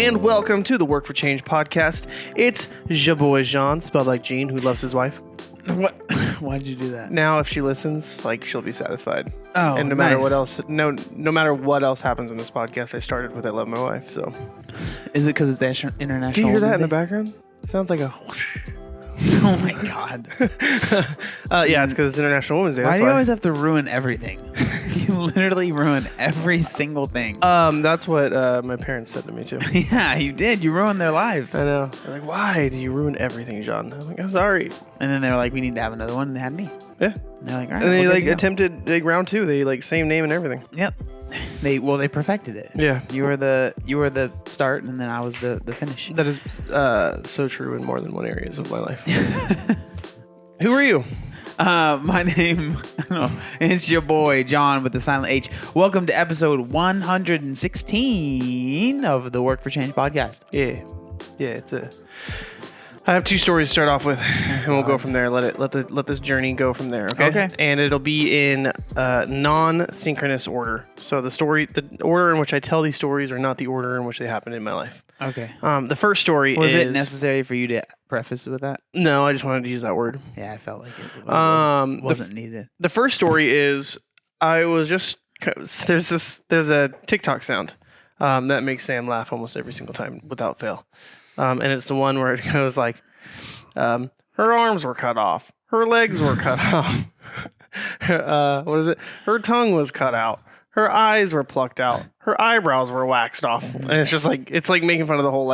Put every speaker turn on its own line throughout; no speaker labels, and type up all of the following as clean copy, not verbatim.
and welcome to the Work for Change podcast. It's your boy Jean, spelled like Jean, who loves his wife.
What? Why did you do that?
Now, if she listens, like, she'll be satisfied.
Oh,
and no matter what else, no matter what else happens in this podcast, I started with "I love my wife." So,
is it because it's International?
Do you hear that
Women's
in the
Day?
background? Sounds like a.
Oh my god!
Yeah, it's because it's International Women's Day.
Why
That's
do you always have to ruin everything? You literally ruin every single thing.
That's what my parents said to me too.
Yeah, you did. You ruined their lives.
I know. They're like, "Why do you ruin everything, John?" I'm like, "I'm sorry."
And then they were like, "We need to have another one," and they had me.
Yeah.
And they're like, "All right."
And they
well,
like
good to go.
attempted like round 2. They like same name and everything.
Yep. They perfected it.
Yeah.
You were the start, and then I was the finish.
That is so true in more than one areas of my life. Who are you?
My name is your boy John with the silent H. Welcome to episode 116 of the Work for Change podcast.
Yeah, I have 2 stories to start off with, and we'll go from there. Let this journey go from there. Okay. And it'll be in non-synchronous order. So the order in which I tell these stories are not the order in which they happened in my life.
Okay.
The first story
Was it necessary for you to preface with that?
No, I just wanted to use that word.
Yeah, I felt like it wasn't needed.
The first story is I was just there's a TikTok sound that makes Sam laugh almost every single time without fail. And it's the one where it goes like, her arms were cut off, her legs were cut off, what is it? Her tongue was cut out, her eyes were plucked out, her eyebrows were waxed off, and it's just like making fun of the whole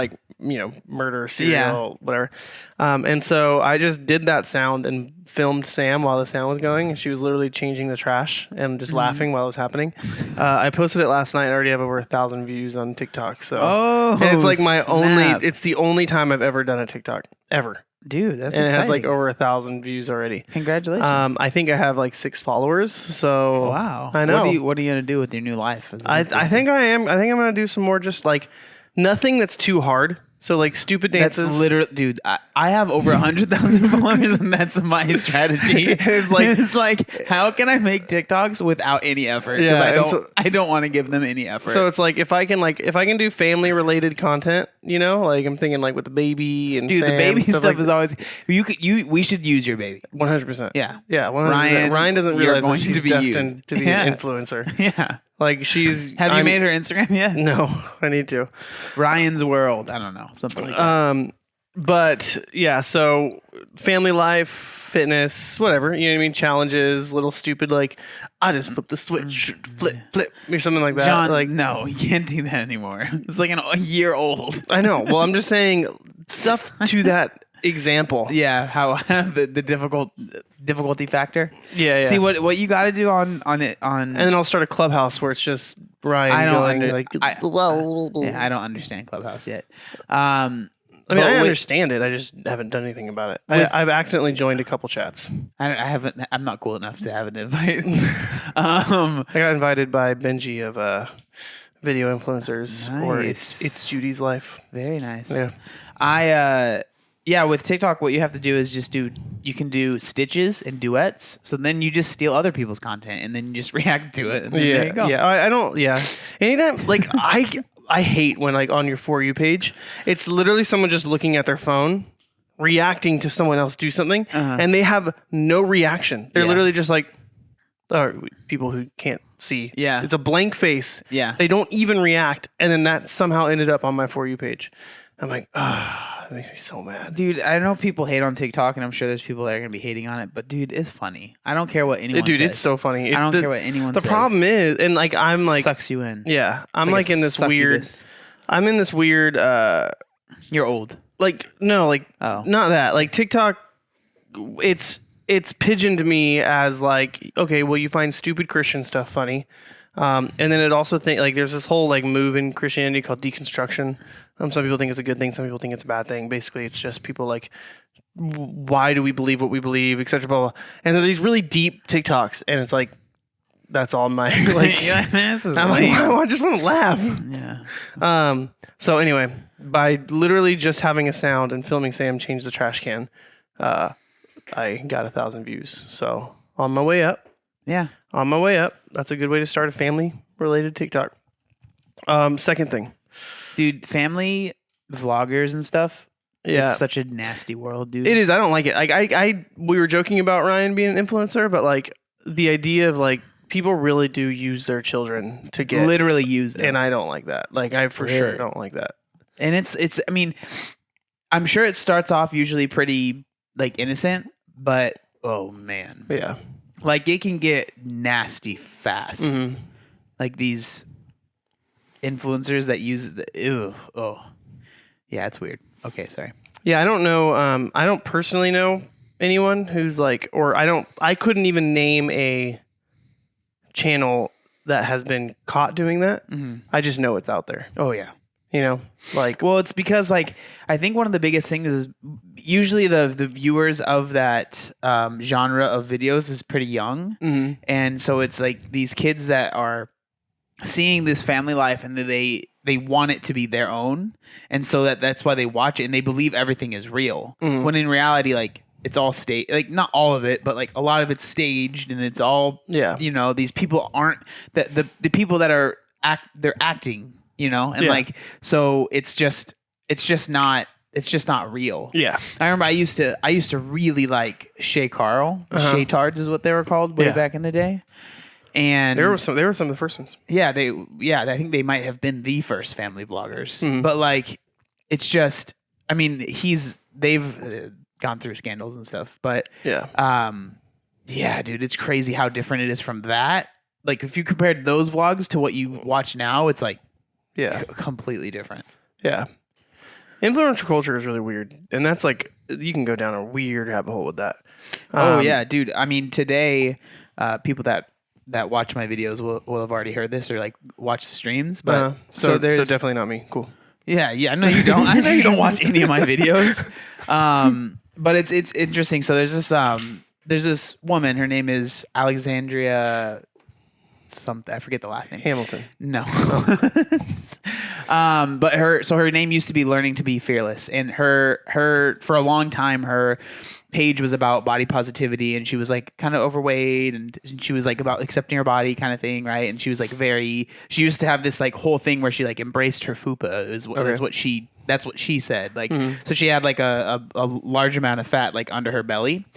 murder serial, whatever. And so I just did that sound and filmed Sam while the sound was going, and she was literally changing the trash and just laughing while it was happening. I posted it last night. I already have over 1,000 views on TikTok. So and it's like it's the only time I've ever done a TikTok ever.
Dude, that's
and
exciting.
It has like over 1,000 views already.
Congratulations.
I think I have like 6 followers. So
wow.
I know.
What are you gonna do with your new life?
I think I'm gonna do some more just like nothing that's too hard. So like stupid dances.
That's literally, dude. I have over 100,000 followers, and that's my strategy. It's like, how can I make TikToks without any effort? Because I don't want to give them any effort.
So it's like if I can do family related content, like I'm thinking like with the baby and
dude,
Sam,
the baby stuff
like,
is always we should use your baby
100%.
Yeah,
100%. Ryan doesn't realize that she's
be
destined
used.
to be an influencer.
Yeah.
Like
Have you made her Instagram yet?
No, I need to.
Ryan's World. I don't know. Something like that.
But yeah, so family life, fitness, whatever, you know what I mean? Challenges, little stupid, like, I just flipped the switch, flip, or something like that.
John,
like,
no, you can't do that anymore. It's like a year old.
I know. Well, I'm just saying stuff to that example.
Yeah, how the difficulty factor.
Yeah.
See what you got to do on it
and then I'll start a Clubhouse where it's just Ryan I
don't understand Clubhouse yet.
I understand it. I just haven't done anything about it. I've accidentally joined a couple chats.
I haven't. I'm not cool enough to have an invite.
I got invited by Benji of Video Influencers, or it's Judy's Life.
Very nice.
Yeah.
With TikTok, what you have to do is you can do stitches and duets. So then you just steal other people's content and then you just react to it. And then there you go.
Yeah. I don't. Yeah. Anytime, like I hate when like on your For You page, it's literally someone just looking at their phone, reacting to someone else do something, and they have no reaction. They're literally just like, people who can't see.
Yeah.
It's a blank face.
Yeah.
They don't even react. And then that somehow ended up on my For You page. I'm like, that makes me so mad.
Dude, I know people hate on TikTok, and I'm sure there's people that are going to be hating on it, but dude, it's funny. I don't care what anyone says.
Dude, it's so funny.
I don't care what anyone says.
The problem is, and like, I'm like...
sucks you in.
Yeah. I'm like in this weird... I'm in this weird...
You're old.
Like, no, like, not that. Like, TikTok, it's pigeoned me as like, okay, well, you find stupid Christian stuff funny. And then it also there's this whole like move in Christianity called deconstruction. Some people think it's a good thing. Some people think it's a bad thing. Basically, it's just people like, why do we believe what we believe, etc. Blah, blah. And they're these really deep TikToks, and it's like, that's all my like.
Yeah, this is
I'm like, I just want to laugh.
Yeah.
So anyway, by literally just having a sound and filming Sam change the trash can, I got 1,000 views. So on my way up.
Yeah.
On my way up. That's a good way to start a family-related TikTok. Second thing.
Dude, family vloggers and stuff.
Yeah.
It's such a nasty world, dude.
It is. I don't like it. Like we were joking about Ryan being an influencer, but like the idea of like people really do use their children to get
literally use them.
And I don't like that. Like I for sure don't like that.
And it's I mean, I'm sure it starts off usually pretty like innocent, but oh man.
Yeah.
Like it can get nasty fast. Mm-hmm. Like these influencers that use yeah, it's weird. Okay, sorry.
Yeah, I don't know. I don't personally know anyone who's like, or I couldn't even name a channel that has been caught doing that. Mm-hmm. I just know it's out there.
Oh yeah.
You know, like,
well, it's because like, I think one of the biggest things is usually the viewers of that genre of videos is pretty young. Mm-hmm. And so it's like these kids that are seeing this family life and they want it to be their own. And so that's why they watch it and they believe everything is real. Mm-hmm. When in reality, like it's all staged, like not all of it, but like a lot of it's staged and it's all, you know, these people aren't the people that are they're acting, you know? And like, so it's just not real.
Yeah.
I remember I used to really like Shay Carl. Shaytards is what they were called way back in the day. And
they were some of the first ones.
Yeah, I think they might have been the first family vloggers. Mm-hmm. But like, it's just, I mean, they've gone through scandals and stuff. But yeah, dude, it's crazy how different it is from that. Like, if you compared those vlogs to what you watch now, it's like, completely different.
Yeah, influencer culture is really weird, and that's like you can go down a weird rabbit hole with that.
Oh yeah, dude. I mean, today, people that watch my videos will have already heard this or like watch the streams. But
so definitely not me. Cool.
Yeah. I know you don't. I know you don't watch any of my videos. But it's interesting. So there's this woman. Her name is Alexandria. Something I forget the last name.
Hamilton.
No. But her name used to be Learning to Be Fearless, and her for a long time her page was about body positivity, and she was like kind of overweight, and she was like about accepting her body kind of thing, right? And she was like she used to have this like whole thing where she like embraced her fupa. That's what she said. Like, so she had like a large amount of fat like under her belly.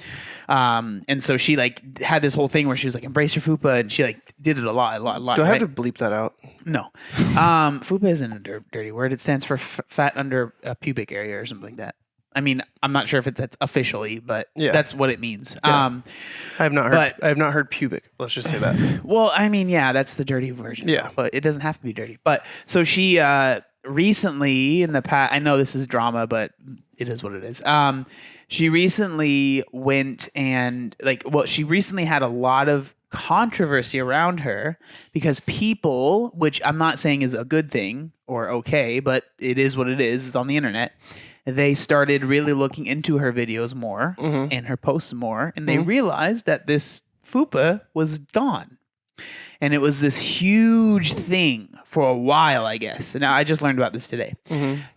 And so she like had this whole thing where she was like, embrace your fupa. And she like did it a lot.
Do I have to bleep that out?
No. Fupa isn't a dirty word. It stands for fat under a pubic area or something like that. I mean, I'm not sure if it's officially, but that's what it means. Yeah.
I have not heard pubic. Let's just say that.
Well, I mean, yeah, that's the dirty version.
Yeah.
But it doesn't have to be dirty. But so she, recently in the past, I know this is drama, but it is what it is. She recently went and she recently had a lot of controversy around her because people, which I'm not saying is a good thing or okay, but it is what it is. It's on the internet. They started really looking into her videos more and her posts more, and they realized that this fupa was gone. And it was this huge thing for a while, I guess. And I just learned about this today.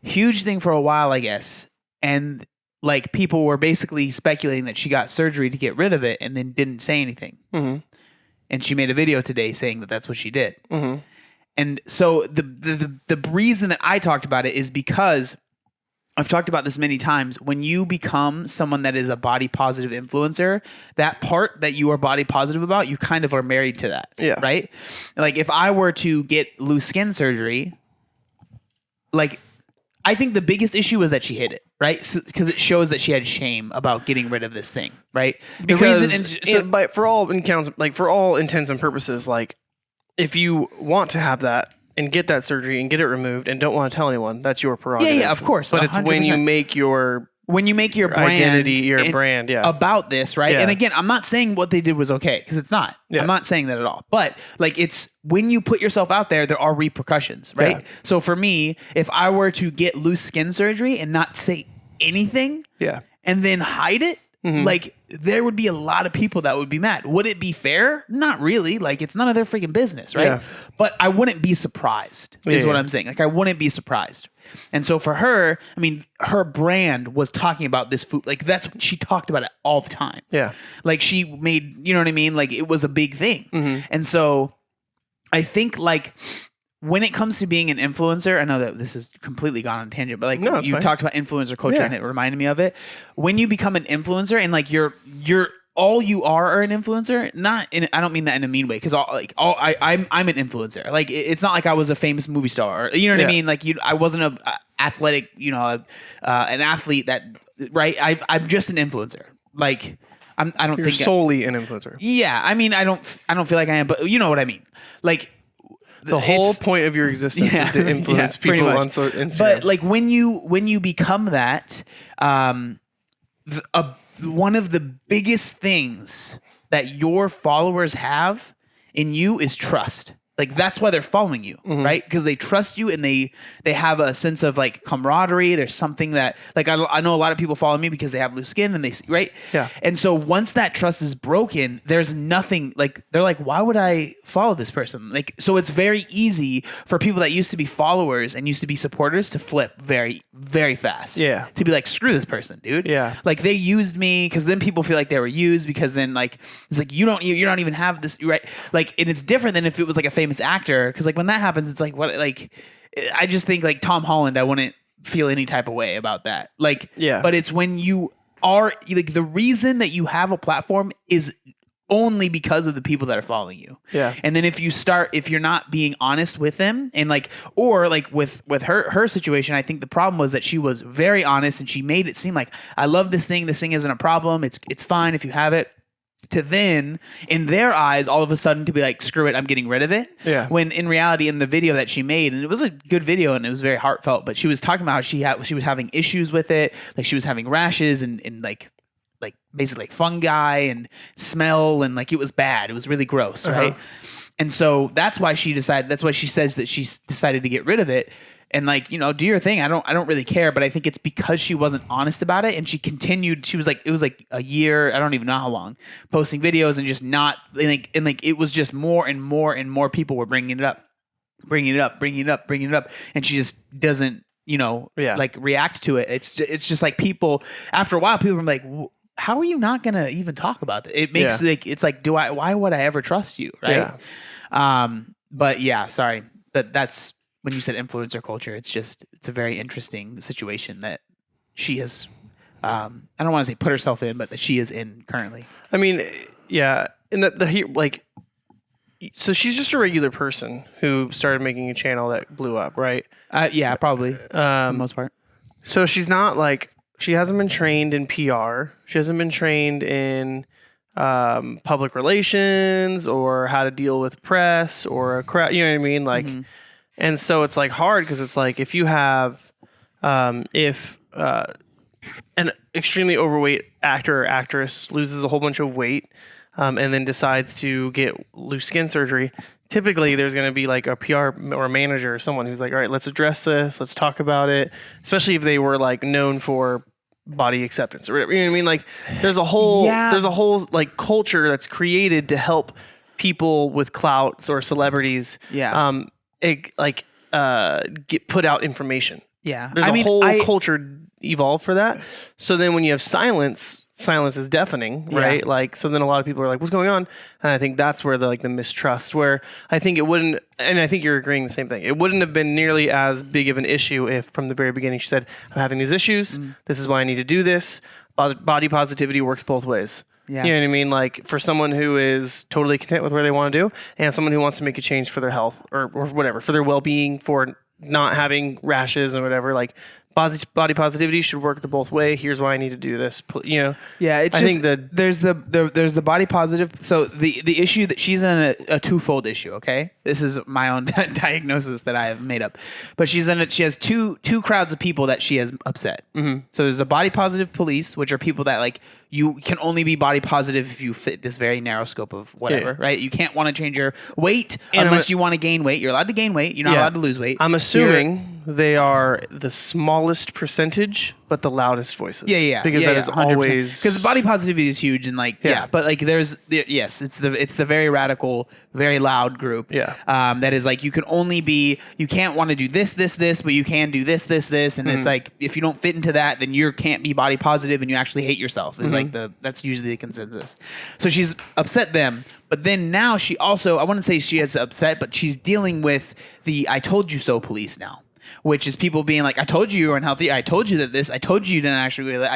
Huge thing for a while, I guess. And like people were basically speculating that she got surgery to get rid of it and then didn't say anything. And she made a video today saying that that's what she did. And so the reason that I talked about it is because I've talked about this many times. When you become someone that is a body positive influencer, that part that you are body positive about, you kind of are married to that. Yeah. Right? Like if I were to get loose skin surgery, like I think the biggest issue was that she hid it, right? Because it shows that she had shame about getting rid of this thing, right?
But for all intents and purposes, like if you want to have that and get that surgery and get it removed and don't want to tell anyone, that's your prerogative.
Yeah, of course.
But 100%. It's when you make your
brand
identity, brand,
about this, right? Yeah. And again, I'm not saying what they did was okay because it's not. Yeah. I'm not saying that at all. But like, it's when you put yourself out there are repercussions, right? Yeah. So for me, if I were to get loose skin surgery and not say anything, and then hide it, like there would be a lot of people that would be mad. Would it be fair? Not really. Like it's none of their freaking business, right? Yeah. But I wouldn't be surprised is what I'm saying. Like I wouldn't be surprised. And so for her, I mean, her brand was talking about this food. Like that's what she talked about it all the time. Yeah. Like she made, you know what I mean? Like it was a big thing. And so I think like when it comes to being an influencer, I know that this has completely gone on a tangent, but like
No, it's
you
fine.
talked about influencer culture and it reminded me of it. When you become an influencer and like you're all you are an influencer, I don't mean that in a mean way, because I'm an influencer. Like it's not like I was a famous movie star, or, you know what I mean? Like I wasn't a athletic, an athlete that, right? I'm just an influencer. Like I don't
You're
think
solely an influencer.
yeah, I mean, I don't feel like I am, but you know what I mean. Like
The whole point of your existence is to influence people on Instagram.
But like when you become that, one of the biggest things that your followers have in you is trust. Like that's why they're following you, right? Because they trust you and they have a sense of like camaraderie. There's something that like I know a lot of people follow me because they have loose skin and they right.
Yeah.
And so once that trust is broken, there's nothing like they're like, why would I follow this person? Like so it's very easy for people that used to be followers and used to be supporters to flip very, very fast.
Yeah.
To be like, screw this person, dude.
Yeah.
Like they used me because then people feel like they were used because then like it's like you don't even have this right. Like and it's different than if it was like a famous actor, because like when that happens it's like what like I just think like Tom Holland, I wouldn't feel any type of way about that, like but it's when you are like the reason that you have a platform is only because of the people that are following you. And then if you're not being honest with them and like or like with her situation, I think the problem was that she was very honest and she made it seem like I love this thing isn't a problem, it's fine if you have it, to then in their eyes all of a sudden to be like screw it, I'm getting rid of it. When in reality in the video that she made, and it was a good video and it was very heartfelt, but she was talking about how she was having issues with it, like she was having rashes and like basically like fungi and smell and like it was bad, it was really gross, right? And so that's why she says that she's decided to get rid of it. And like, do your thing. I don't really care, but I think it's because she wasn't honest about it and she continued. She was like, it was like a year, I don't even know how long, posting videos and just not like, and like it was just more and more and more people were bringing it up. And she just doesn't, like react to it. It's just like people, after a while, people are like, how are you not going to even talk about it? It makes like, it's like, why would I ever trust you? Right. But yeah, sorry. But that's, when you said influencer culture, it's a very interesting situation that she has, I don't want to say put herself in, but that she is in currently.
I mean, yeah. And so she's just a regular person who started making a channel that blew up, right?
Yeah, probably. For the most part.
So she's not like, she hasn't been trained in PR. She hasn't been trained in public relations or how to deal with press or a crowd. You know what I mean? Like, and so it's like hard because it's like if you have, an extremely overweight actor or actress loses a whole bunch of weight, and then decides to get loose skin surgery, typically there's going to be like a PR or a manager or someone who's like, all right, let's address this. Let's talk about it. Especially if they were like known for body acceptance or whatever. You know what I mean? Like there's a whole like culture that's created to help people with clout or celebrities. Get put out information. There's a whole culture evolved for that. So then when you have silence is deafening, right? Like, so then a lot of people are like, what's going on? And I think that's where the mistrust, where I think it wouldn't, and I think you're agreeing the same thing. It wouldn't have been nearly as big of an issue if from the very beginning she said, I'm having these issues. This is why I need to do this. Body positivity works both ways. You know what I mean? Like for someone who is totally content with where they want to do and someone who wants to make a change for their health or whatever, for their well-being, for not having rashes and whatever, like body positivity should work the both way. Here's why I need to do this.
I think that there's the body positive. So the issue that she's in a twofold issue. Okay, this is my own diagnosis that I have made up, but she has two crowds of people that she has upset. So there's a body positive police, which are people that like you can only be body positive if you fit this very narrow scope of whatever, right? You can't want to change your weight unless you want to gain weight. You're allowed to gain weight. You're not allowed to lose weight.
I'm assuming they are the smallest percentage, but the loudest voices.
Yeah.
Because that is
100%.
always
because body positivity is huge and like but like yes, it's the very radical, very loud group.
Yeah.
That is like you can't want to do this, but you can do this, and it's like if you don't fit into that, then you can't be body positive and you actually hate yourself. Is like that's usually the consensus. So she's upset them, but then now she also, I wouldn't say she is upset, but she's dealing with the "I told you so" police now. Which is people being like, I told you were unhealthy. I told you that this. I told you didn't actually really.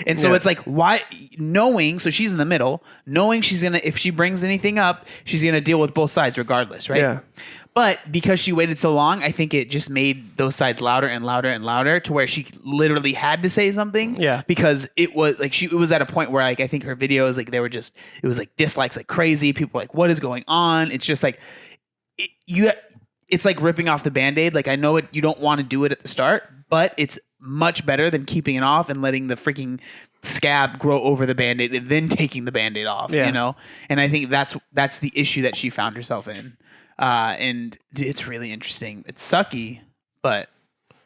And so it's like, why? Knowing, so she's in the middle, knowing she's gonna, if she brings anything up, she's gonna deal with both sides regardless, right?
Yeah.
But because she waited so long, I think it just made those sides louder and louder and louder to where she literally had to say something.
Yeah.
Because it was like it was at a point where like I think her videos like it was like dislikes like crazy. People were like, what is going on? It's just like it's like ripping off the Band-Aid. Like I know you don't want to do it at the start, but it's much better than keeping it off and letting the freaking scab grow over the Band-Aid and then taking the Band-Aid off, you know? And I think that's the issue that she found herself in. And it's really interesting. It's sucky, but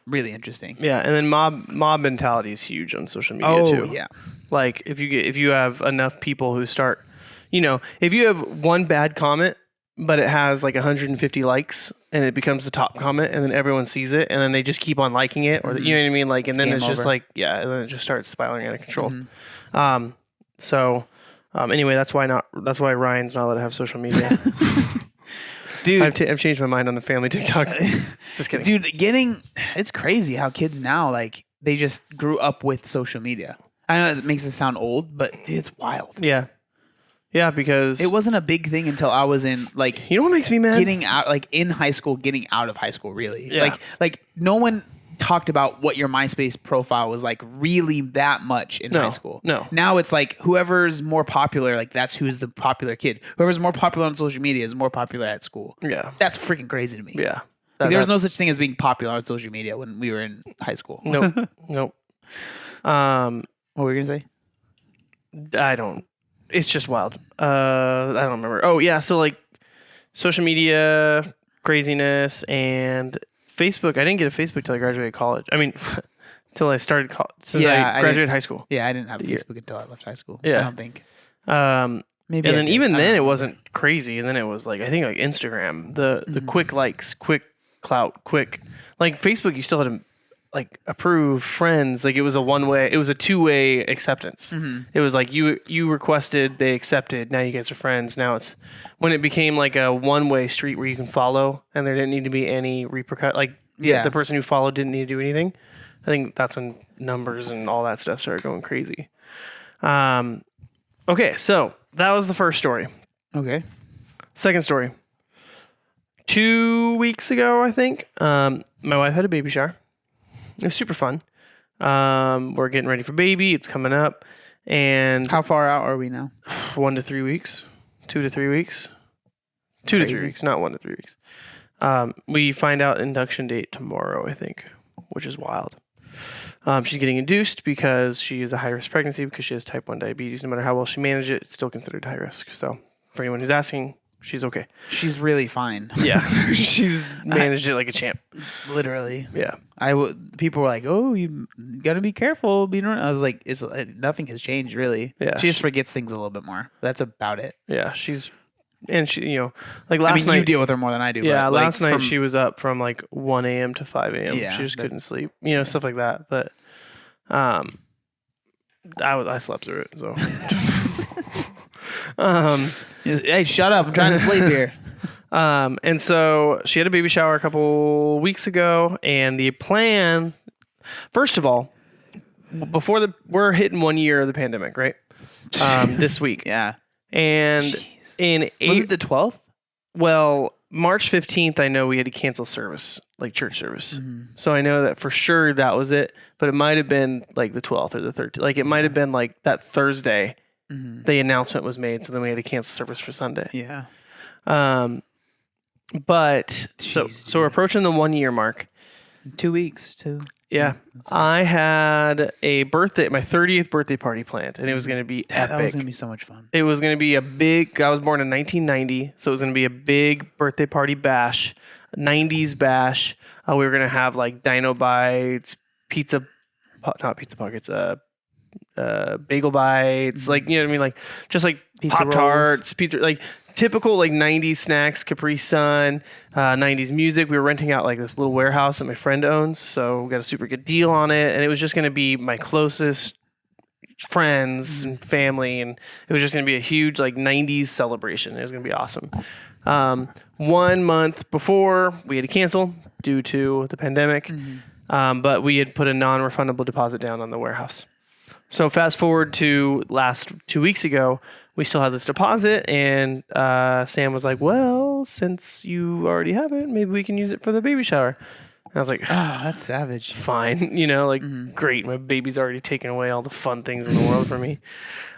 really interesting.
Yeah. And then mob mentality is huge on social media too.
Yeah.
Like if you have enough people who start, if you have one bad comment, but it has like 150 likes and it becomes the top comment and then everyone sees it and then they just keep on liking it or you know what I mean? Like, and then it's just over. And then it just starts spiraling out of control. Anyway, that's why Ryan's not allowed to have social media. Dude, I've changed my mind on the family TikTok. Just kidding.
Dude, it's crazy how kids now, like they just grew up with social media. I know that makes it sound old, but it's wild.
Yeah. Yeah, because
it wasn't a big thing until I was in like
what makes me mad?
Getting out like in high school, getting out of high school really.
Yeah.
Like no one talked about what your MySpace profile was like really that much in high school.
No.
Now it's like whoever's more popular, like that's who's the popular kid. Whoever's more popular on social media is more popular at school.
Yeah.
That's freaking crazy to me.
Yeah.
Like, there was no such thing as being popular on social media when we were in high school.
Nope. Nope.
What were you gonna say?
I don't. It's just wild. I don't remember. Oh yeah, so like social media craziness and Facebook. I didn't get a Facebook till I graduated college. I mean, till I started college. Since I graduated high school.
Yeah, I didn't have Facebook until I left high school.
Yeah.
I don't think.
Maybe. And then even then it wasn't crazy. And then it was like I think like Instagram, the quick likes, quick clout, quick like Facebook. You still had to like approve friends. Like it was a two-way acceptance. It was like you requested, they accepted, now you guys are friends. Now it's when it became like a one-way street where you can follow and there didn't need to be any repercussion. Like the person who followed didn't need to do anything. I think that's when numbers and all that stuff started going crazy. Okay, so that was the first story.
Okay.
Second story. 2 weeks ago, I think, my wife had a baby shower. It was super fun. We're getting ready for baby. It's coming up. And
how far out are we now?
1 to 3 weeks. 2 to 3 weeks. 2 to 3 weeks, not 1 to 3 weeks. We find out induction date tomorrow, I think, which is wild. She's getting induced because she is a high-risk pregnancy because she has type 1 diabetes. No matter how well she managed it, it's still considered high risk. So for anyone who's asking, she's okay.
She's really fine.
Yeah. She's managed it like a champ.
Literally.
Yeah.
People were like, "Oh, you gotta be careful." I was like, nothing has changed really.
Yeah.
She just forgets things a little bit more. That's about it.
Yeah. Like last night.
You deal with her more than I do.
Yeah.
But
last night she was up from like 1 a.m. to 5 a.m.
Yeah,
she just couldn't sleep. Stuff like that. But I slept through it. So.
Hey, shut up! I'm trying to sleep here.
And so she had a baby shower a couple weeks ago, and the plan, first of all, we're hitting 1 year of the pandemic, right? This week.
Yeah.
And
was it the 12th?
Well, March 15th, I know we had to cancel service, like church service. So I know that for sure that was it, but it might have been like the 12th or the 13th. Like it might have been like that Thursday. The announcement was made, so then we had to cancel service for Sunday.
Yeah.
But so we're approaching the 1 year mark.
2 weeks too.
Yeah. I had my 30th birthday party planned, and it was going to be epic.
That was going to be so much fun.
It was going to be I was born in 1990, so it was going to be a big birthday party bash. '90s bash. We were gonna have like Dino Bites, not pizza pockets, bagel bites, like, you know what I mean, like just like
Pizza
Pop Tarts, pizza, like typical like '90s snacks, Capri Sun, '90s music. We were renting out like this little warehouse that my friend owns, so we got a super good deal on it, and it was just gonna be my closest friends and family, and it was just going to be a huge like '90s celebration. It was going to be awesome. 1 month before, we had to cancel due to the pandemic, but we had put a non-refundable deposit down on the warehouse. So fast forward to last 2 weeks ago, we still had this deposit, and Sam was like, well, since you already have it, maybe we can use it for the baby shower. I was like,
oh, that's savage.
Fine. You know, like, great. My baby's already taken away all the fun things in the world for me.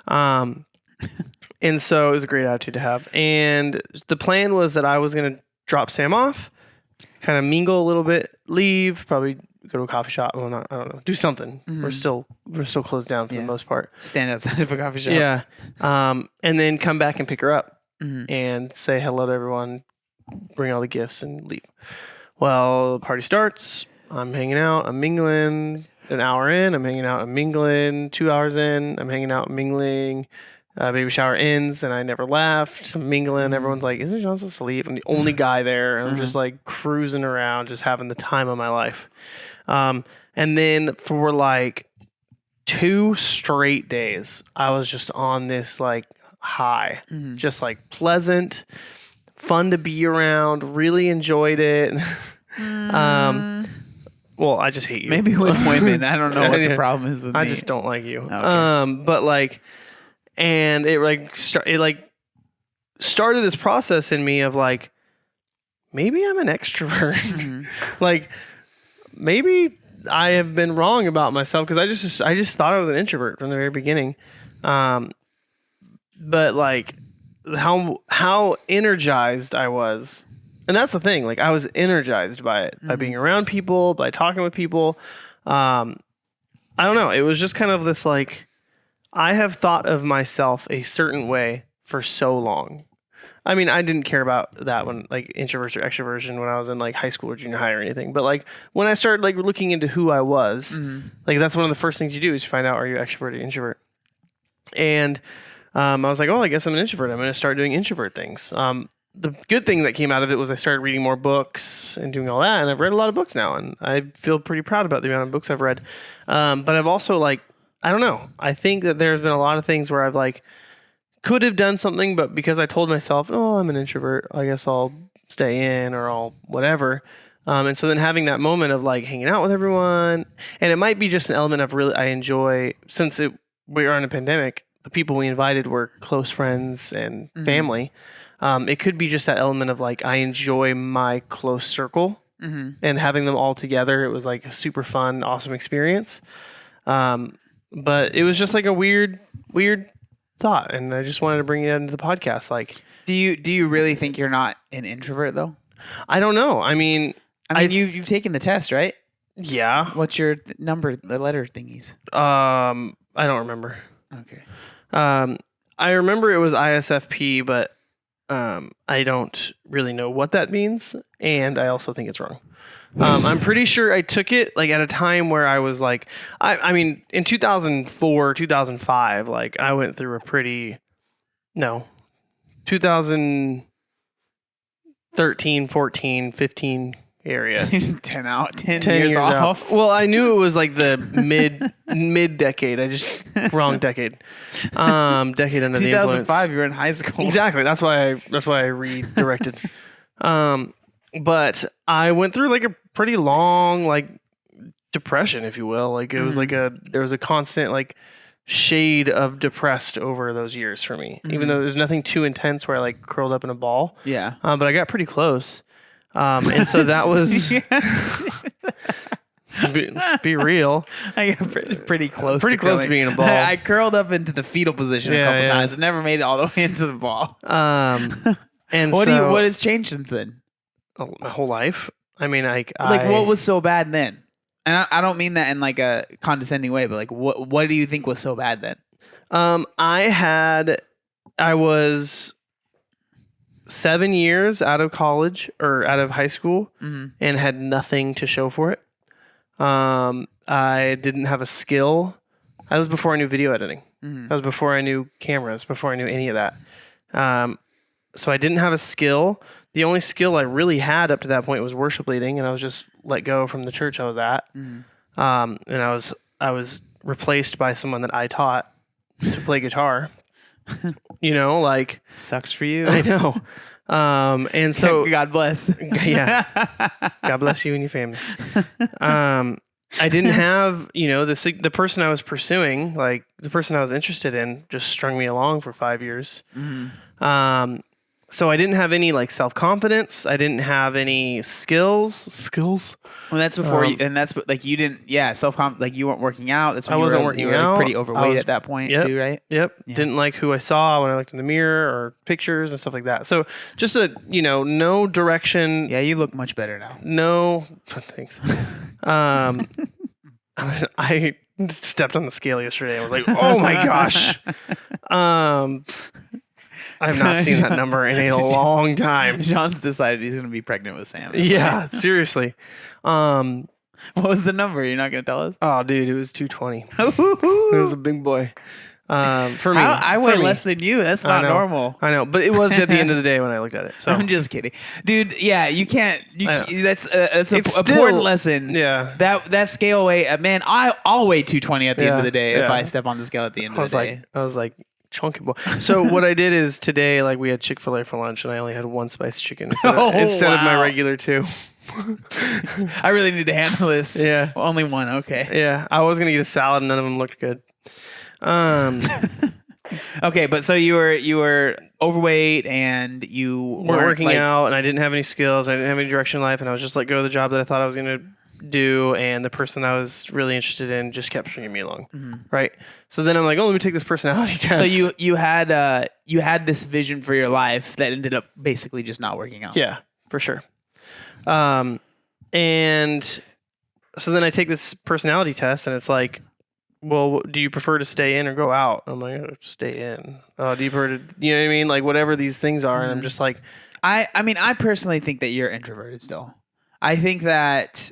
And so it was a great attitude to have. And the plan was that I was going to drop Sam off, kind of mingle a little bit, leave, probably go to a coffee shop. Well, I don't know. Do something. We're still closed down for the most part.
Stand outside of a coffee shop.
Yeah. And then come back and pick her up and say hello to everyone, bring all the gifts and leave. Well, the party starts. I'm hanging out. I'm mingling. An hour in, I'm hanging out. I'm mingling. 2 hours in, I'm hanging out, mingling. Baby shower ends, and I never left. I'm mingling. Everyone's like, "Isn't John supposed to leave?" I'm the only guy there. I'm just like cruising around, just having the time of my life. And then for like 2 straight days, I was just on this like high, just like pleasant, fun to be around, really enjoyed it. Well, I just hate you.
Maybe with women. I don't know what the problem is with me.
I just don't like you.
Okay.
But like, and it started this process in me of like, maybe I'm an extrovert. Like, maybe I have been wrong about myself, because I just thought I was an introvert from the very beginning. But like, how energized I was. And that's the thing. Like, I was energized by it, by being around people, by talking with people. I don't know. It was just kind of this like, I have thought of myself a certain way for so long. I mean, I didn't care about that when like introversion or extroversion when I was in like high school or junior high or anything. But like when I started like looking into who I was, like that's one of the first things you do is find out, are you extrovert or introvert? And I was like, oh, I guess I'm an introvert. I'm going to start doing introvert things. The good thing that came out of it was I started reading more books and doing all that. And I've read a lot of books now, and I feel pretty proud about the amount of books I've read. But I've also like, I don't know. I think that there's been a lot of things where I've like could have done something, but because I told myself, oh, I'm an introvert, I guess I'll stay in or I'll whatever. And so then having that moment of like hanging out with everyone, and it might be just an element of really, I enjoy, since we are in a pandemic, the people we invited were close friends and family. It could be just that element of like, I enjoy my close circle and having them all together. It was like a super fun, awesome experience. But it was just like a weird thought. And I just wanted to bring it into the podcast. Like,
do you really think you're not an introvert though?
I don't know. I mean,
you've taken the test, right?
Yeah.
What's your number, the letter thingies?
I don't remember.
Okay.
I remember it was ISFP, but I don't really know what that means, and I also think it's wrong. I'm pretty sure I took it like at a time where I was like, I mean, in 2004, 2005, like I went through 2013, 14, 15 area.
10 years off.
Well, I knew it was like the mid decade. Wrong decade. Decade under the influence.
2005, you were in high school.
Exactly. That's why I redirected. But I went through like a pretty long like depression, if you will. Like it was like there was a constant like shade of depressed over those years for me. Even though there's nothing too intense where I like curled up in a ball.
Yeah.
But I got pretty close. And so that was let's be real.
I got pretty close.
Pretty close to being a ball.
I curled up into the fetal position a couple times and never made it all the way into the ball.
And
what has changed since then?
My whole life. I mean,
what was so bad then? And I don't mean that in like a condescending way, but like what do you think was so bad then?
I was 7 years out of college or out of high school and had nothing to show for it. I didn't have a skill. That was before I knew video editing. That was before I knew cameras, before I knew any of that. So I didn't have a skill. The only skill I really had up to that point was worship leading, and I was just let go from the church I was at. And I was replaced by someone that I taught to play guitar. Like
sucks for you.
I know. And so
God bless.
Yeah. God bless you and your family. I didn't have, the person I was pursuing, like the person I was interested in just strung me along for 5 years. So I didn't have any like self-confidence. I didn't have any skills.
Well, that's before you didn't, self-confidence, like you weren't working out. That's when
I wasn't working
you were
out.
Like pretty overweight at that point too, right?
Yep. Yeah. Didn't like who I saw when I looked in the mirror or pictures and stuff like that. So just no direction.
Yeah, you look much better now.
No, thanks. I stepped on the scale yesterday. I was like, oh my gosh. I have not seen that number in a long time.
John's decided he's going to be pregnant with Sam.
Yeah, seriously.
What was the number? You're not going to tell us?
Oh, dude, it was 220. It was a big boy. For me.
I weigh less than you. That's not normal.
I know, but it was at the end of the day when I looked at it. So
I'm just kidding. Dude, yeah, you can't. That's an important lesson.
Yeah.
That scale weight, man, I'll weigh 220 at the end of the day if I step on the scale at the end of the day.
I was like, chunky boy. So what I did is today, like we had Chick-fil-A for lunch and I only had one spiced chicken instead of my regular 2.
I really need to handle this.
Yeah.
Only one. Okay.
Yeah. I was going to get a salad and none of them looked good.
Okay. But so you were overweight and you
weren't working out and I didn't have any skills. I didn't have any direction in life and I was just let go of the job that I thought I was going to do, and the person I was really interested in just kept stringing me along, right? So then I'm like, let me take this personality test.
So you had this vision for your life that ended up basically just not working out.
Yeah, for sure. And so then I take this personality test, and it's like, well, do you prefer to stay in or go out? I'm like, stay in. Do you prefer to, you know what I mean? Like whatever these things are, and I'm just like,
I mean, I personally think that you're introverted still. I think that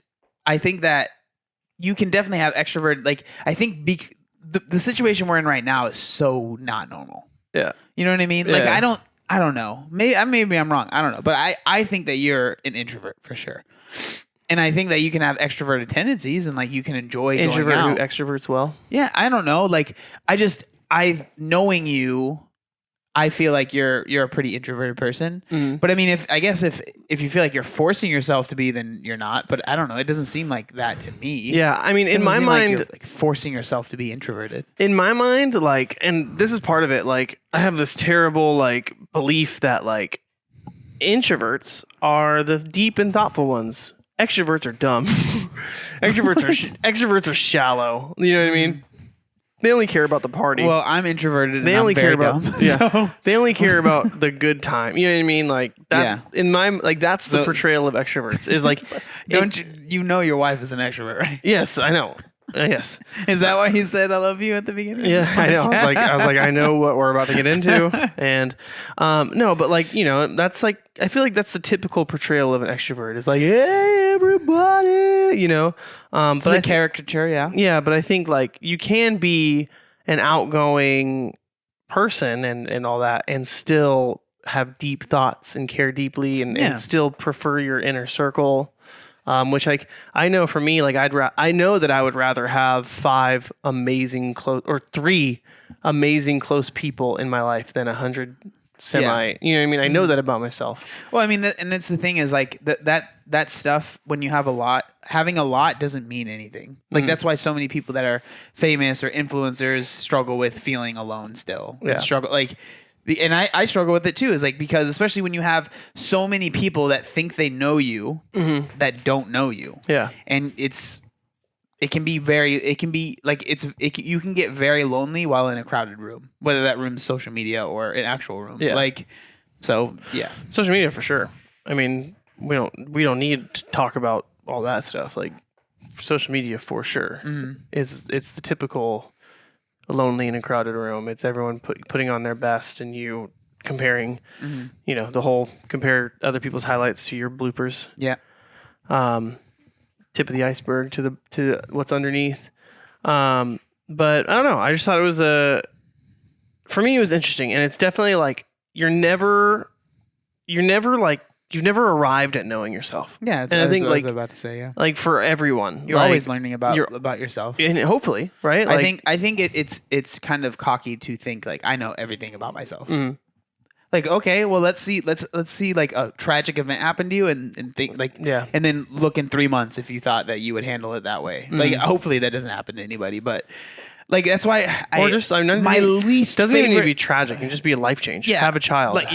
you can definitely have extrovert. Like, I think the situation we're in right now is so not normal.
Yeah.
You know what I mean?
Yeah.
Like, I don't know. Maybe I'm wrong. I don't know. But I think that you're an introvert for sure. And I think that you can have extroverted tendencies and like you can enjoy going out.
Who extroverts well.
Yeah. I don't know. Like, knowing you, I feel like you're a pretty introverted person. But I mean, if you feel like you're forcing yourself to be, then you're not. But I don't know. It doesn't seem like that to me.
Yeah, I mean, in my mind,
like you're like forcing yourself to be introverted.
In my mind, like, and this is part of it. Like, I have this terrible like belief that like introverts are the deep and thoughtful ones. Extroverts are dumb. Extroverts are shallow. You know what I mean? They only care about the party.
Well, I'm introverted.
They only care about
so.
They only care about the good time. You know what I mean? Like that's in my that's the portrayal of extroverts. Is like
don't you know your wife is an extrovert, right?
Yes, I know. Yes.
Is that why he said I love you at the beginning?
Yeah, I know. I was like I know what we're about to get into, and no, but like that's like I feel like that's the typical portrayal of an extrovert. It's like hey everybody,
but the caricature, yeah.
Yeah, but I think like you can be an outgoing person and all that, and still have deep thoughts and care deeply, and still prefer your inner circle. Which like I know for me, like I know that I would rather have 3 amazing close people in my life than 100 semi. You know what I mean? I know that about myself.
Well, I mean, and that's the thing is like that stuff. When you have a lot, having a lot doesn't mean anything. Like that's why so many people that are famous or influencers struggle with feeling alone still.
Yeah.
Struggle like. And I struggle with it too, is like, because especially when you have so many people that think they know you that don't know you.
Yeah.
And you can get very lonely while in a crowded room, whether that room's social media or an actual room.
Yeah.
Like, so yeah.
Social media for sure. I mean, we don't need to talk about all that stuff. Like social media for sure it's the typical lonely in a crowded room. It's everyone putting on their best and you comparing, the whole compare other people's highlights to your bloopers.
Yeah.
Tip of the iceberg to what's underneath. But I don't know. I just thought it was for me, it was interesting. And it's definitely like, you've never arrived at knowing yourself.
Yeah. That's
and I think
what I
like,
was about to say. Yeah.
like for everyone,
You're
like,
always learning about yourself.
And hopefully, right? Like,
I think it's kind of cocky to think like I know everything about myself.
Mm-hmm.
Like, okay, well, let's see like a tragic event happen to you and think like,
yeah.
And then look in 3 months if you thought that you would handle it that way. Like, hopefully that doesn't happen to anybody, but like, that's why my least
doesn't
favorite,
even need to be tragic. It can just be a life change.
Yeah.
Have a child.
Like,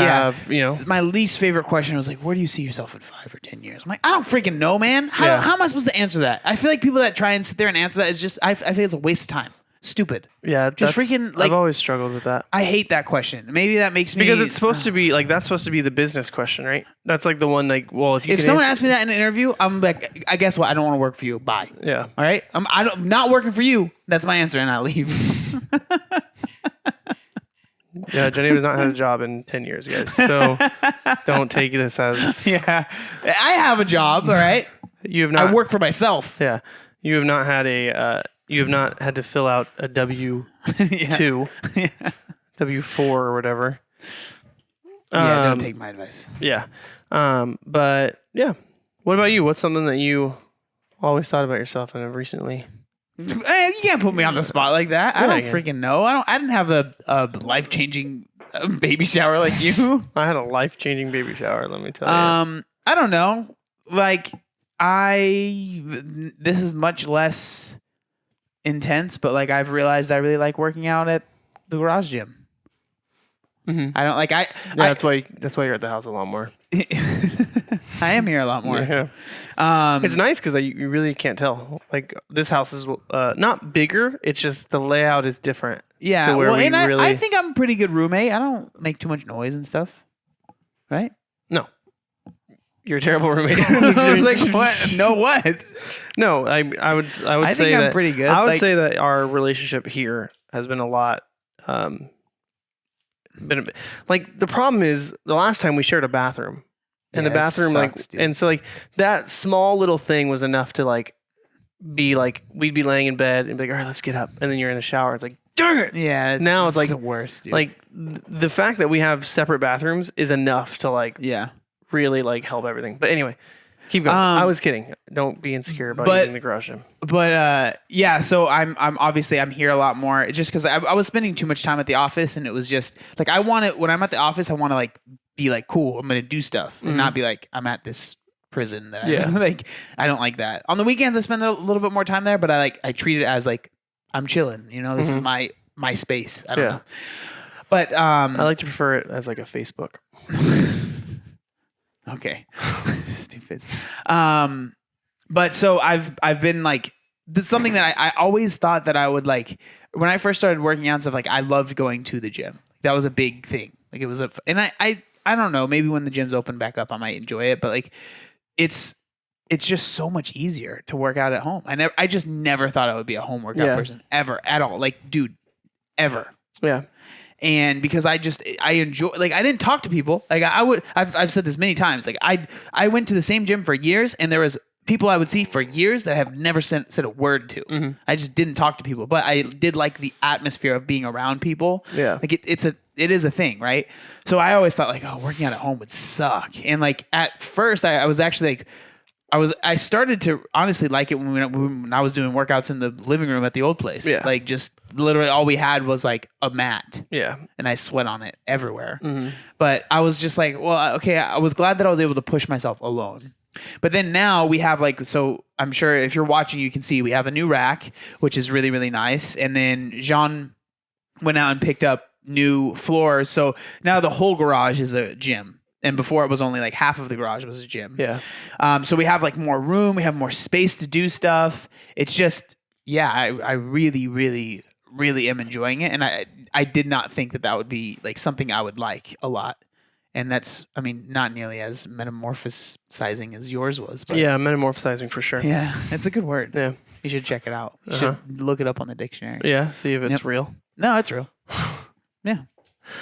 my least favorite question was like, where do you see yourself in 5 or 10 years? I'm like, I don't freaking know, man. How am I supposed to answer that? I feel like people that try and sit there and answer that is just, I think it's a waste of time. Stupid.
Yeah,
just freaking like.
I've always struggled with that.
I hate that question. Maybe that makes me
because it's supposed to be like that's supposed to be the business question, right? That's like the one like, well, if
someone asks me that in an interview, I'm like, I guess what? I don't want to work for you. Bye.
Yeah.
All right. I'm not working for you. That's my answer, and I leave.
Yeah, Jenny does not have a job in 10 years, guys. So don't take this as
I have a job. All right.
You have not.
I work for myself.
Yeah. You have not had you have not had to fill out a W-2, W-4 or whatever.
Yeah, don't take my advice.
Yeah. But yeah. What about you? What's something that you always thought about yourself and have recently?
You can't put me on the spot like that. I don't freaking know. I didn't have a life-changing baby shower like you.
I had a life-changing baby shower, let me tell you.
I don't know. Like, this is much less intense, but like I've realized I really like working out at the garage gym. Mm-hmm. I don't like
that's why you're at the house a lot more.
I am here a lot more.
Yeah. It's nice because you really can't tell. Like this house is not bigger. It's just the layout is different.
Yeah.
To where
I think I'm a pretty good roommate. I don't make too much noise and stuff. Right?
No. You're a terrible roommate.
I was like, what? No, what?
No, I would say
think I'm
that
pretty good.
I would say that our relationship here has been a lot. Like the problem is the last time we shared a bathroom, and the bathroom sucks, dude. And so like that small little thing was enough to like be like we'd be laying in bed and be like, all right, let's get up, and then you're in the shower. It's like, darn it.
Yeah.
Now it's like
the worst. Dude.
Like the fact that we have separate bathrooms is enough to like really like help everything. But anyway, keep going. I was kidding. Don't be insecure about using the garage gym.
But so I'm obviously I'm here a lot more just because I was spending too much time at the office, and it was just like when I'm at the office, I want to like be like cool. I'm gonna do stuff and not be like I'm at this prison that I like. I don't like that. On the weekends, I spend a little bit more time there, but I treat it as like I'm chilling. You know, this is my space. I don't know. But
I like to prefer it as like a Facebook.
Okay. Stupid. But so I've been like, this is something that I always thought that I would like, when I first started working out and stuff, like I loved going to the gym. That was a big thing. Like it was and I don't know, maybe when the gyms open back up, I might enjoy it, but like it's just so much easier to work out at home. I just never thought I would be a home workout person ever at all. Like, dude, ever.
Yeah.
And because I enjoy, like, I didn't talk to people. Like I've said this many times. Like I went to the same gym for years, and there was people I would see for years that I have never said a word to. Mm-hmm. I just didn't talk to people, but I did like the atmosphere of being around people. Yeah. Like it is a thing, right? So I always thought like, oh, working out at home would suck. And like at first I was actually like, I started to honestly like it when I was doing workouts in the living room at the old place. Yeah. Like just literally all we had was like a mat. Yeah. And I sweat on it everywhere. Mm-hmm. But I was just like, well, okay, I was glad that I was able to push myself alone. But then now we have like, so I'm sure if you're watching, you can see we have a new rack, which is really, really nice. And then Jean went out and picked up new floors. So now the whole garage is a gym. And before it was only like half of the garage was a gym. Yeah. So we have like more room. We have more space to do stuff. It's just, I really, really, really am enjoying it. And I did not think that would be like something I would like a lot. And that's, I mean, not nearly as metamorphosizing as yours was. But
yeah, metamorphosizing for sure.
Yeah, it's a good word.
Yeah.
You should check it out. You should look it up on the dictionary.
Yeah, see if it's real.
No, it's real. Yeah.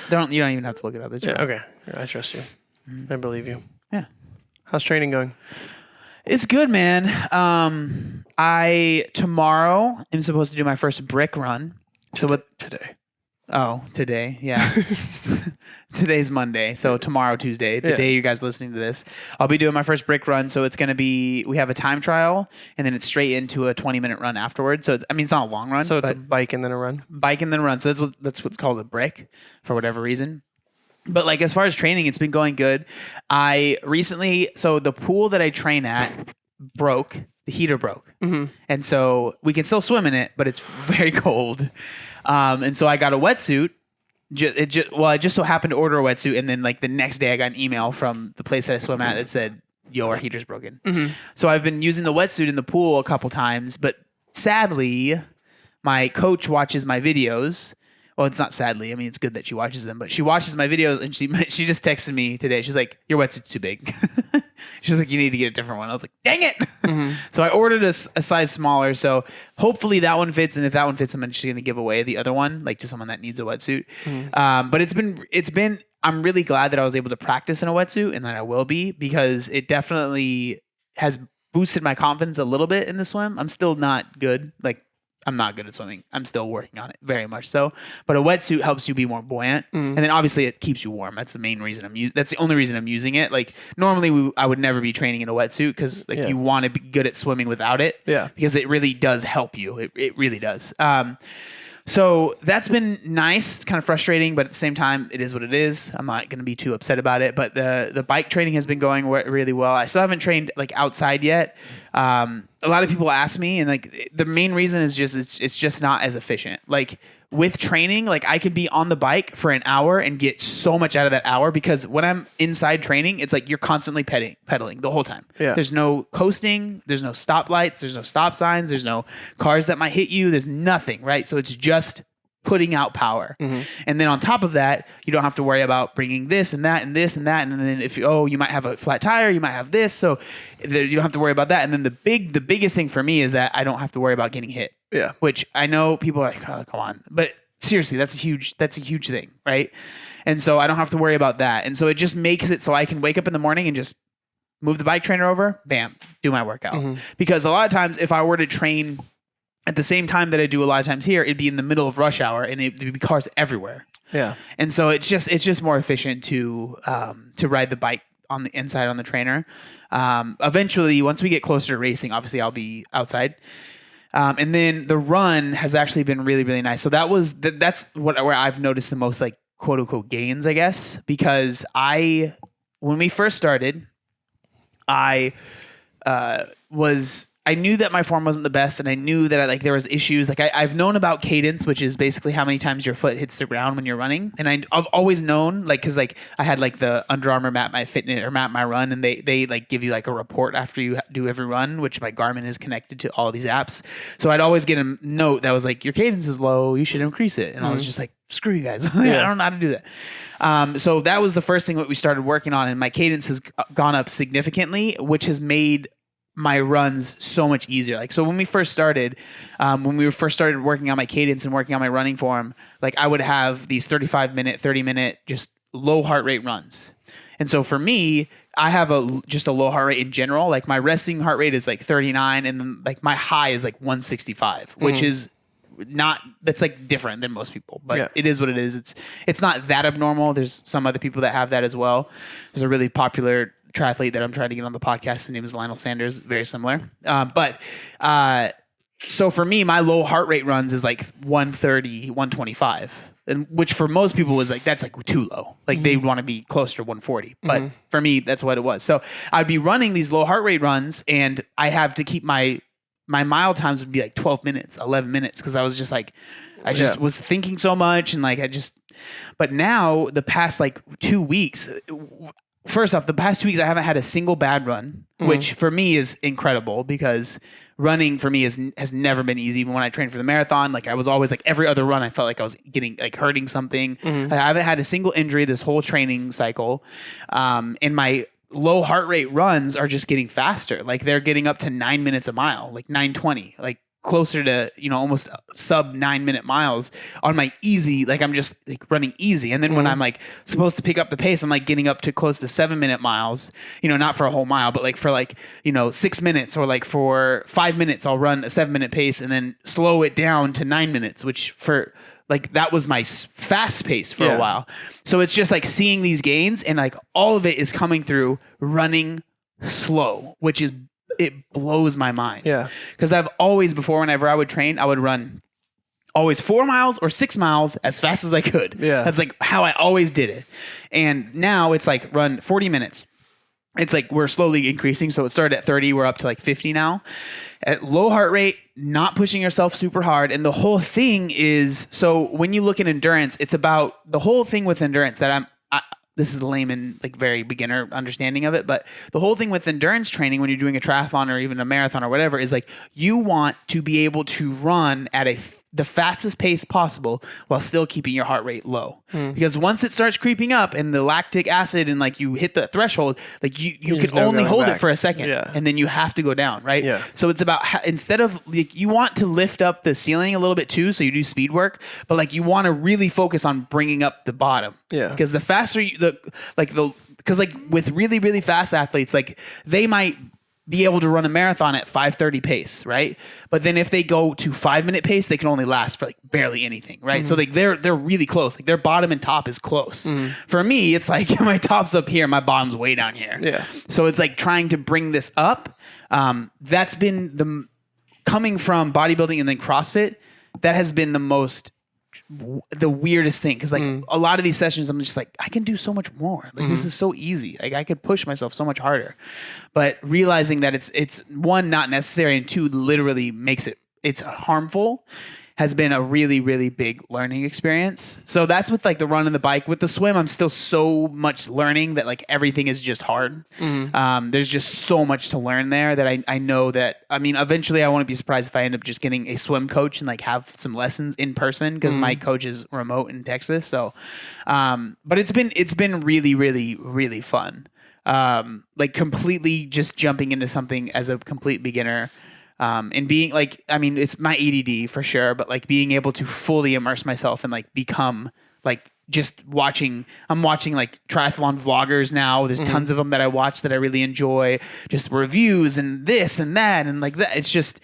You don't even have to look it up. It's
Yeah,
real.
okay. I trust you. I believe you.
Yeah.
How's training going?
It's good, man. I tomorrow am supposed to do my first brick run. So what
today?
Oh, today. Yeah. Today's Monday. So tomorrow, Tuesday, the day you guys listening to this, I'll be doing my first brick run. So it's going to be, we have a time trial and then it's straight into a 20-minute run afterwards. So it's not a long run.
So it's a bike and then a run?
Bike and then run. So that's what's called a brick for whatever reason. But like, as far as training, it's been going good. So the pool that I train at broke. The heater broke. Mm-hmm. And so we can still swim in it, but it's very cold. And so I got a wetsuit. It just so happened to order a wetsuit. And then like the next day I got an email from the place that I swim at that said, yo, our heater's broken. Mm-hmm. So I've been using the wetsuit in the pool a couple times, but sadly my coach watches my videos. Well, it's not sadly. I mean, it's good that she watches them, but she watches my videos and she just texted me today. She's like, your wetsuit's too big. She's like, you need to get a different one. I was like, dang it. Mm-hmm. So I ordered a size smaller. So hopefully that one fits. And if that one fits, I'm just going to give away the other one, like to someone that needs a wetsuit. Mm-hmm. But I'm really glad that I was able to practice in a wetsuit and that I will be, because it definitely has boosted my confidence a little bit in the swim. I'm still not good. Like, I'm not good at swimming. I'm still working on it, very much so. But a wetsuit helps you be more buoyant, and then obviously it keeps you warm. That's the main reason that's the only reason I'm using it. Like normally I would never be training in a wetsuit because you want to be good at swimming without it. Yeah, because it really does help you. It really does. So that's been nice. It's kind of frustrating, but at the same time, it is what it is. I'm not going to be too upset about it. But the bike training has been going really well. I still haven't trained like outside yet. A lot of people ask me, and like the main reason is just it's just not as efficient. Like with training, like I could be on the bike for an hour and get so much out of that hour, because when I'm inside training, it's like you're constantly pedaling the whole time. Yeah. There's no coasting, there's no stoplights, there's no stop signs, there's no cars that might hit you, there's nothing, right? So it's just putting out power. Mm-hmm. And then on top of that, you don't have to worry about bringing this and that and this and that. And then you might have a flat tire, you might have this. So you don't have to worry about that. And then the biggest thing for me is that I don't have to worry about getting hit. Yeah. Which I know people are like, oh, come on. But seriously, that's a huge thing, right? And so I don't have to worry about that. And so it just makes it so I can wake up in the morning and just move the bike trainer over, bam, do my workout. Mm-hmm. Because a lot of times if I were to train at the same time that I do a lot of times here, it'd be in the middle of rush hour and it'd be cars everywhere. Yeah. And so it's just more efficient to ride the bike on the inside on the trainer. Eventually, once we get closer to racing, obviously I'll be outside. And then the run has actually been really, really nice. So that's where I've noticed the most like quote unquote gains, I guess, because when we first started, I knew that my form wasn't the best, and I knew that there was issues. Like I've known about cadence, which is basically how many times your foot hits the ground when you're running. And I've always known, like, cause like I had like the Under Armour Map My Fitness or Map My Run, and they like give you like a report after you do every run, which my Garmin is connected to all these apps. So I'd always get a note that was like, your cadence is low, you should increase it. And I was just like, screw you guys. I don't know how to do that. So that was the first thing that we started working on, and my cadence has gone up significantly, which has made my runs so much easier. Like, so when we first started working on my cadence and working on my running form, like I would have these 35-minute, 30-minute, just low heart rate runs. And so for me, I have just a low heart rate in general. Like my resting heart rate is like 39, and then like my high is like 165, which is that's like different than most people, but it is what it is. It's not that abnormal. There's some other people that have that as well. There's a really popular triathlete that I'm trying to get on the podcast. His name is Lionel Sanders. Very similar. So for me, my low heart rate runs is like 130, 125. And which for most people was like, that's like too low. Like they want to be closer to 140. But for me, that's what it was. So I'd be running these low heart rate runs, and I have to keep my mile times would be like 12 minutes, 11 minutes. Cause I was just like, I just was thinking so much. And like, but now the past like 2 weeks, first off, the past 2 weeks, I haven't had a single bad run, which for me is incredible, because running for me has never been easy. Even when I trained for the marathon, like I was always like every other run, I felt like I was getting like hurting something. I haven't had a single injury this whole training cycle. And my low heart rate runs are just getting faster. Like they're getting up to 9 minutes a mile, like 9:20. Like closer to, almost sub 9-minute miles on my easy, like I'm just like running easy. And then when I'm like supposed to pick up the pace, I'm like getting up to close to 7-minute miles, not for a whole mile, but like for 6 minutes, or like for 5 minutes, I'll run a 7-minute pace and then slow it down to 9 minutes, which for like, that was my fast pace for a while. So it's just like seeing these gains, and like all of it is coming through running slow, which is, it blows my mind.
Yeah.
Because I've always, before, whenever I would train, I would run always 4 miles or 6 miles as fast as I could.
Yeah.
That's like how I always did it. And now it's like run 40 minutes. It's like we're slowly increasing. So it started at 30. We're up to like 50 now. At low heart rate, not pushing yourself super hard. And the whole thing is, so when you look at endurance, it's about the whole thing with endurance that this is the layman, like very beginner understanding of it. But the whole thing with endurance training, when you're doing a triathlon or even a marathon or whatever, is like you want to be able to run at the fastest pace possible while still keeping your heart rate low. Because once it starts creeping up and the lactic acid and like you hit the threshold, like you can only hold it for a second, and then you have to go down, right?
Yeah.
So it's about instead of like, you want to lift up the ceiling a little bit too, so you do speed work, but like you want to really focus on bringing up the bottom.
Yeah.
Because the faster because with really, really fast athletes, like they might be able to run a marathon at 5:30 pace, right? But then if they go to 5-minute pace, they can only last for like barely anything, right? So like they're really close. Like their bottom and top is close. For me, it's like my top's up here, my bottom's way down here.
Yeah.
So it's like trying to bring this up. That's been coming from bodybuilding and then CrossFit. That has been the weirdest thing, because like a lot of these sessions I'm just like, I can do so much more, like this is so easy, like I could push myself so much harder, but realizing that it's one, not necessary, and two, literally makes it's harmful, has been a really, really big learning experience. So that's with like the run and the bike. With the swim, I'm still so much learning that like everything is just hard. There's just so much to learn there that I know that, I mean, eventually I won't be surprised if I end up just getting a swim coach and like have some lessons in person, because my coach is remote in Texas. So, but it's been really, really, really fun. Like completely just jumping into something as a complete beginner. And being like, I mean, it's my ADD for sure, but like being able to fully immerse myself and like become like just I'm watching like triathlon vloggers now. There's tons of them that I watch that I really enjoy, just reviews and this and that. And like that,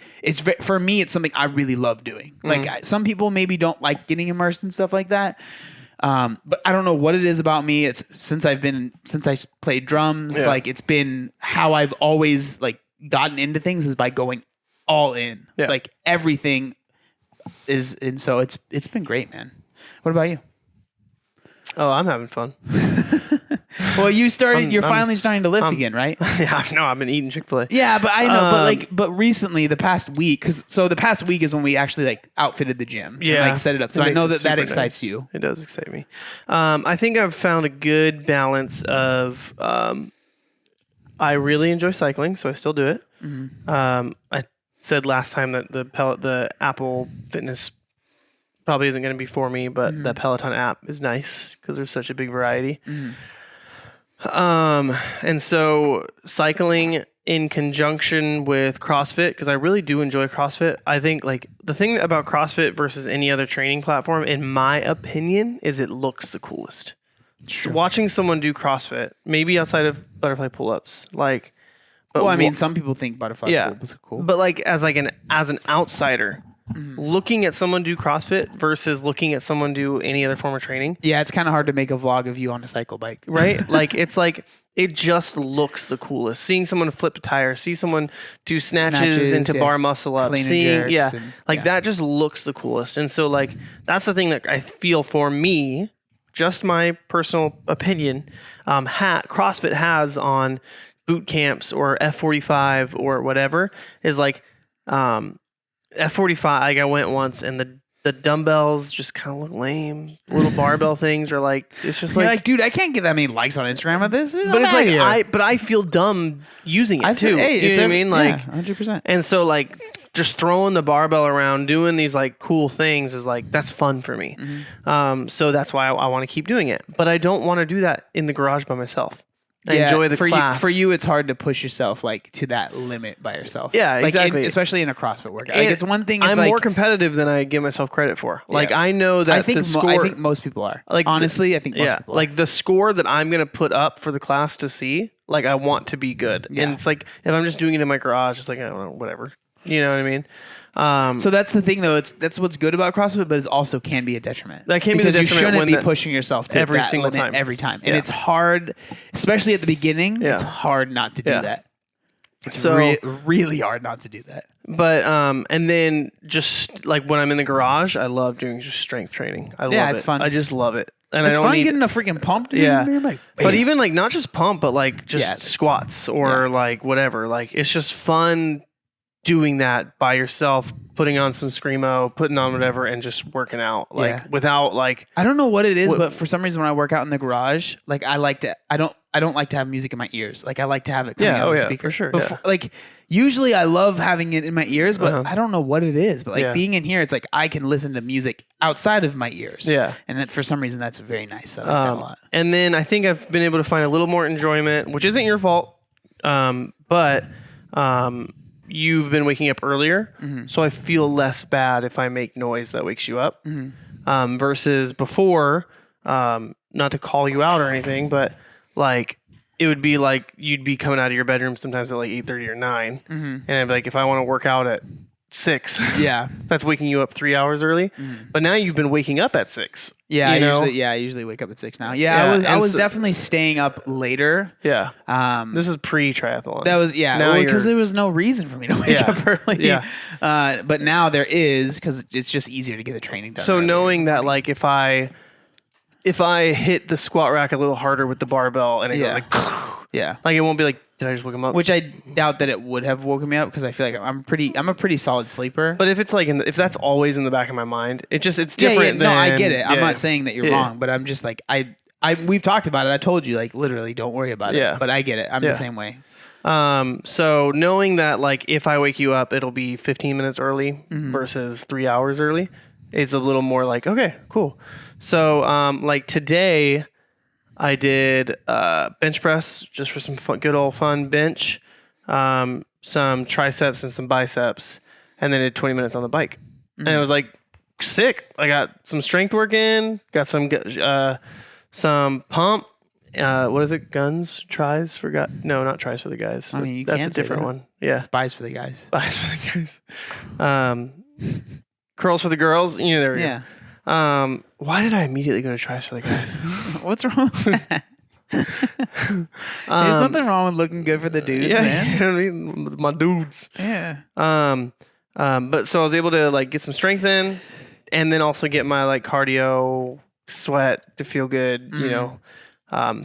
for me, it's something I really love doing. Like some people maybe don't like getting immersed and stuff like that. But I don't know what it is about me. It's since I played drums, like it's been how I've always like gotten into things is by going all in, like everything is. And so it's been great, man. What about you?
Oh, I'm having fun.
Well, you're finally starting to lift again, right?
Yeah, no, I've been eating Chick-fil-A.
Yeah, but I know, but recently, the past week, the past week is when we actually like outfitted the gym, and, like set it up. So I know that excites you.
It does excite me. I think I've found a good balance of. I really enjoy cycling, so I still do it. I said last time that the Apple Fitness probably isn't going to be for me, but the Peloton app is nice because there's such a big variety. And so cycling in conjunction with CrossFit, because I really do enjoy CrossFit. I think like the thing about CrossFit versus any other training platform, in my opinion, is it looks the coolest. Sure. Watching someone do CrossFit, maybe outside of butterfly pull-ups, like.
Well, I mean, some people think butterfly pull-ups are cool,
but like as an outsider, looking at someone do CrossFit versus looking at someone do any other form of training.
Yeah, it's kind of hard to make a vlog of you on a cycle bike,
right? Like it's like it just looks the coolest. Seeing someone flip a tire, see someone do snatches into bar muscle up, that just looks the coolest. And so like that's the thing that I feel for me. Just my personal opinion, CrossFit has on boot camps or F45 or whatever is like F45. Like I went once and the dumbbells just kind of look lame. Little barbell things are like, it's just
like, dude, I can't get that many likes on Instagram of this.
But it's like I feel dumb using it too.
Hey,
you know what I mean? Like
100%.
And so like just throwing the barbell around, doing these like cool things is like, that's fun for me. So that's why I want to keep doing it. But I don't want to do that in the garage by myself. I enjoy the class.
For you, it's hard to push yourself like to that limit by yourself.
Yeah,
like,
exactly.
Especially in a CrossFit workout. Like, it's one thing. If,
I'm
like,
more competitive than I give myself credit for. Like I know that
I think
the score.
I think most people are. Like honestly, I think most people are.
Like the score that I'm gonna put up for the class to see. Like I want to be good, and it's like if I'm just doing it in my garage, it's like I don't know, whatever. You know what I mean?
So that's the thing, though. That's what's good about CrossFit, but it also can be a detriment.
That can be the detriment.
You shouldn't be pushing yourself to
every
that
single
limit
time.
every time, and it's hard, especially at the beginning.
Yeah.
It's hard not to do that. It's
So-
really hard not to do that.
But and then just like when I'm in the garage, I love doing just strength training. I love it.
it's fun.
I just love it. And
It's
I don't
fun
need,
getting a freaking pump. Dude.
Yeah.
You're like,
but
bam.
even like not just pump, but like just squats or like whatever. Like it's just fun doing that by yourself, putting on some screamo, putting on whatever, and just working out like without like.
I don't know what it is, but for some reason when I work out in the garage, like I don't like to have music in my ears. Like I like to have it coming out of the speaker.
For sure.
Like usually I love having it in my ears, but I don't know what it is. But like being in here, it's like I can listen to music outside of my ears.
Yeah.
And for some reason that's very nice. I like that a lot.
And then I think I've been able to find a little more enjoyment, which isn't your fault, but you've been waking up earlier, so I feel less bad if I make noise that wakes you up, versus before, not to call you out or anything, but like it would be like you'd be coming out of your bedroom sometimes at like 8:30 or 9, and I'd be like, if I want to work out at 6, that's waking you up 3 hours early. But now you've been waking up at 6.
Yeah, I usually wake up at 6 now. I was definitely staying up later.
Yeah. This is pre-triathlon.
That was because there was no reason for me to wake up early.
Yeah.
But now there is because it's just easier to get the training done.
So knowing that, like, if I hit the squat rack a little harder with the barbell and it goes like, like it won't be like, did I just wake him up?
Which I doubt that it would have woken me up because I feel like I'm a pretty solid sleeper.
But if it's like if that's always in the back of my mind, it's different.
No, I get it. I'm not saying that you're wrong, but I'm just like we've talked about it. I told you like literally don't worry about it. But I get it. I'm the same way.
So knowing that like if I wake you up, it'll be 15 minutes early versus 3 hours early is a little more like, okay, cool. So like today I did bench press just for some fun, good old fun bench, some triceps and some biceps, and then did 20 minutes on the bike. And it was like sick. I got some strength work in, got some pump. What is it? Guns? Tries for guys? No, not tries for the guys.
I mean,
that's a different one. Yeah.
It's buys for the guys.
Buys for the guys. Curls for the girls. You know, there we go. Why did I immediately go to tries for the guys?
What's wrong with that? There's nothing wrong with looking good for the dudes, man.
You know what I mean? My dudes.
Yeah.
But so I was able to like get some strength in and then also get my like cardio sweat to feel good, you know?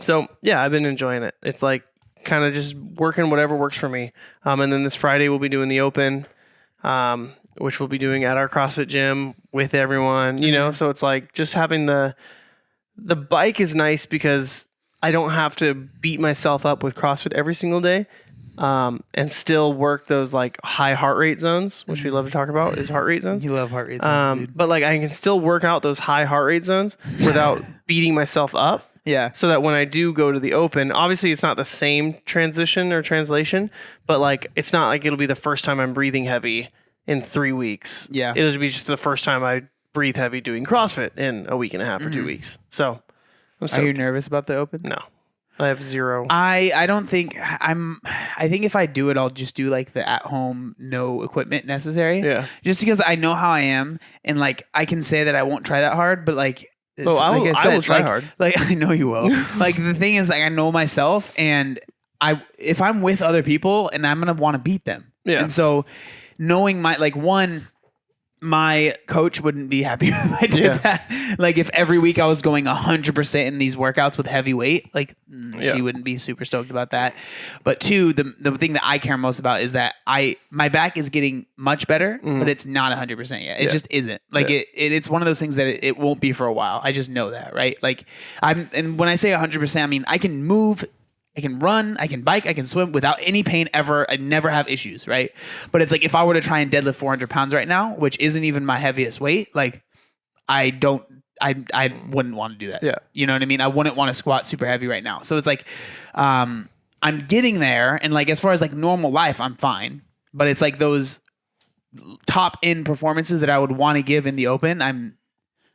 So yeah, I've been enjoying it. It's like kind of just working whatever works for me. And then this Friday we'll be doing the open, which we'll be doing at our CrossFit gym with everyone, you know? So it's like just having the bike is nice because I don't have to beat myself up with CrossFit every single day, and still work those like high heart rate zones, which we love to talk about is heart rate zones.
You love heart rate zones, dude.
But like I can still work out those high heart rate zones without beating myself up.
Yeah.
So that when I do go to the open, obviously it's not the same transition or translation, but like it's not like it'll be the first time I'm breathing heavy in 3 weeks.
Yeah.
It'll be just the first time I breathe heavy doing CrossFit in a week and a half or 2 weeks. So
Are you nervous about the open?
No. I have zero.
I don't think I think if I do it, I'll just do like the at home, no equipment necessary.
Yeah.
Just because I know how I am and like I can say that I won't try that hard, but like
I will try hard.
Like I know you will. Like the thing is like I know myself and if I'm with other people and I'm gonna want to beat them.
Yeah.
And so knowing my coach wouldn't be happy if I did that. Like if every week I was going 100% in these workouts with heavy weight, like she wouldn't be super stoked about that. But two, the thing that I care most about is that my back is getting much better, but it's not 100% yet. It just isn't. Like it's one of those things that it won't be for a while. I just know that, right? Like and when I say 100%, I mean I can move, I can run, I can bike, I can swim without any pain ever. I never have issues, right? But it's like if I were to try and deadlift 400 pounds right now, which isn't even my heaviest weight, like I I wouldn't want to do that.
Yeah.
You know what I mean? I wouldn't want to squat super heavy right now. So it's like, I'm getting there, and like as far as like normal life, I'm fine. But it's like those top end performances that I would want to give in the open,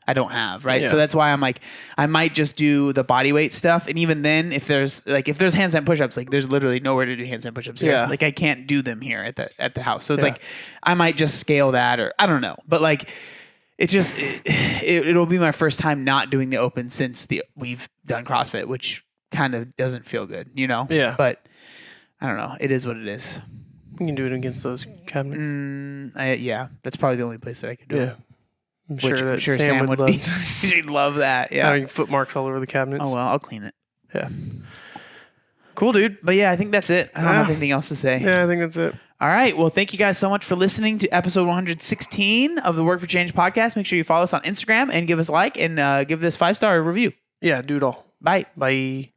I don't have, right?
Yeah.
So that's why I'm like, I might just do the body weight stuff. And even then, if there's handstand push-ups, like there's literally nowhere to do handstand push-ups here.
Yeah.
Like I can't do them here at the house. So it's like, I might just scale that, or I don't know. But like, it's just, it'll be my first time not doing the open since we've done CrossFit, which kind of doesn't feel good, you know?
Yeah.
But I don't know. It is what it is.
You can do it against those cabinets.
Yeah. That's probably the only place that I could do it.
I'm sure Sam would
be.
love
She'd love that. Yeah.
having foot marks all over the cabinets.
Oh well, I'll clean it.
Yeah.
Cool, dude. But yeah, I think that's it. I don't have anything else to say.
Yeah, I think that's it.
All right. Well, thank you guys so much for listening to episode 116 of the Work for Change podcast. Make sure you follow us on Instagram and give us a like and give this 5-star review.
Yeah, do it all.
Bye.
Bye.